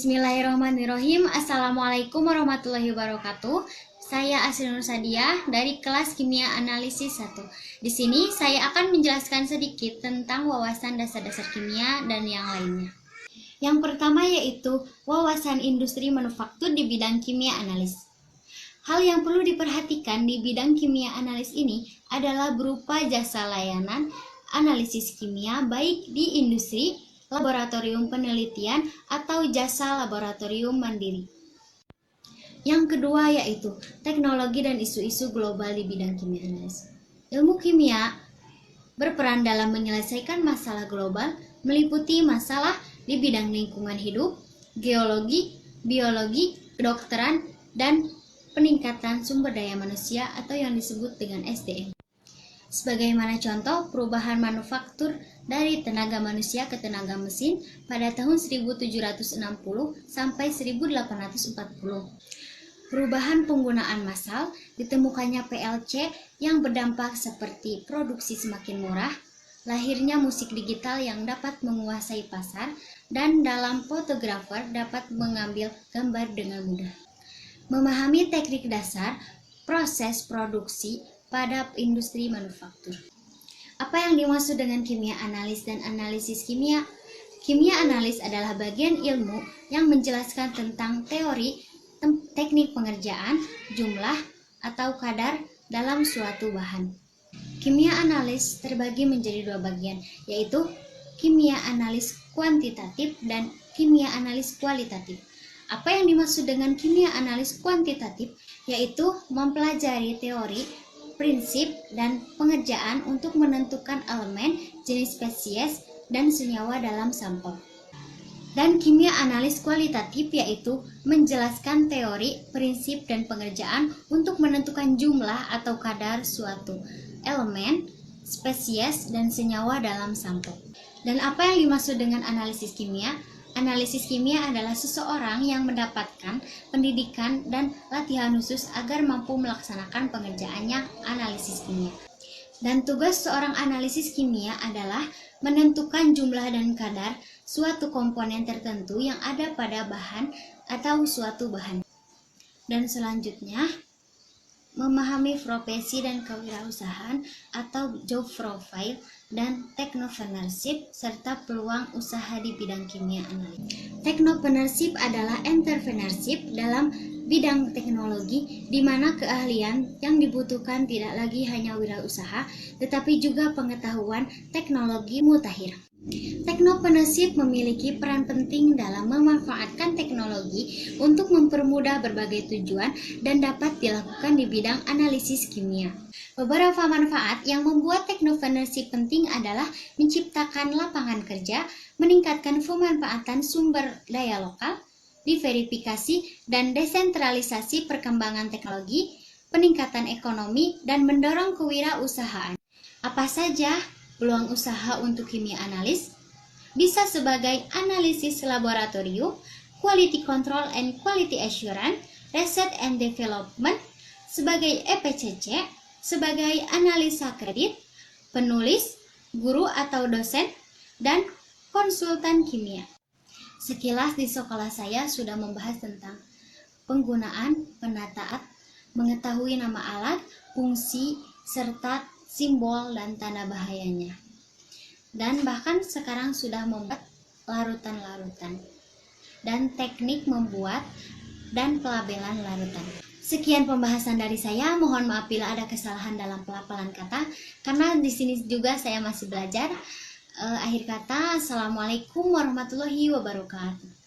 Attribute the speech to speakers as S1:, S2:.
S1: Bismillahirrahmanirrahim. Assalamualaikum warahmatullahi wabarakatuh. Saya Asri Nur Sadiah dari kelas Kimia Analisis 1. Di sini saya akan menjelaskan sedikit tentang wawasan dasar-dasar kimia dan yang lainnya. Yang pertama yaitu wawasan industri manufaktur di bidang kimia analis. Hal yang perlu diperhatikan di bidang kimia analis ini adalah berupa jasa layanan analisis kimia baik di industri, laboratorium penelitian, atau jasa laboratorium mandiri. Yang kedua yaitu teknologi dan isu-isu global di bidang kimia analis. Ilmu kimia berperan dalam menyelesaikan masalah global, meliputi masalah di bidang lingkungan hidup, geologi, biologi, kedokteran, dan peningkatan sumber daya manusia atau yang disebut dengan SDM. Sebagaimana contoh perubahan manufaktur dari tenaga manusia ke tenaga mesin pada tahun 1760 sampai 1840. Perubahan penggunaan massal, ditemukannya PLC yang berdampak seperti produksi semakin murah, lahirnya musik digital yang dapat menguasai pasar, dan dalam fotografer dapat mengambil gambar dengan mudah. Memahami teknik dasar proses produksi pada industri manufaktur. Apa yang dimaksud dengan kimia analis dan analisis kimia? Kimia analis adalah bagian ilmu yang menjelaskan tentang teori, teknik pengerjaan, jumlah, atau kadar dalam suatu bahan. Kimia analis terbagi menjadi dua bagian, yaitu kimia analis kuantitatif dan kimia analis kualitatif. Apa yang dimaksud dengan kimia analis kuantitatif? Yaitu mempelajari teori, prinsip, dan pengerjaan untuk menentukan elemen, jenis spesies, dan senyawa dalam sampel. Dan kimia analis kualitatif yaitu menjelaskan teori, prinsip, dan pengerjaan untuk menentukan jumlah atau kadar suatu elemen, spesies, dan senyawa dalam sampel. Dan apa yang dimaksud dengan analisis kimia? Analisis kimia adalah seseorang yang mendapatkan pendidikan dan latihan khusus agar mampu melaksanakan pengerjaannya analisis kimia. Dan tugas seorang analisis kimia adalah menentukan jumlah dan kadar suatu komponen tertentu yang ada pada bahan atau suatu bahan. Dan selanjutnya, memahami profesi dan kewirausahaan atau job profile dan technopreneurship serta peluang usaha di bidang kimia analis. Technopreneurship adalah entrepreneurship dalam bidang teknologi di mana keahlian yang dibutuhkan tidak lagi hanya wirausaha tetapi juga pengetahuan teknologi mutakhir. Technopreneurship memiliki peran penting dalam memanfaatkan teknologi untuk mempermudah berbagai tujuan dan dapat dilakukan di bidang analisis kimia. Beberapa manfaat yang membuat technopreneurship penting adalah menciptakan lapangan kerja, meningkatkan pemanfaatan sumber daya lokal, diverifikasi dan desentralisasi perkembangan teknologi, peningkatan ekonomi, dan mendorong kewirausahaan. Apa saja peluang usaha untuk kimia analis? Bisa sebagai analisis laboratorium, quality control and quality assurance, research and development, sebagai EPCC, sebagai analisa kredit, penulis, guru atau dosen, dan konsultan kimia. Sekilas di sekolah saya sudah membahas tentang penggunaan, penataan, mengetahui nama alat, fungsi, serta simbol dan tanda bahayanya. Dan bahkan sekarang sudah membuat larutan-larutan dan teknik membuat dan pelabelan larutan. Sekian pembahasan dari saya. Mohon maaf bila ada kesalahan dalam pelafalan kata karena di sini juga saya masih belajar. Akhir kata, assalamualaikum warahmatullahi wabarakatuh.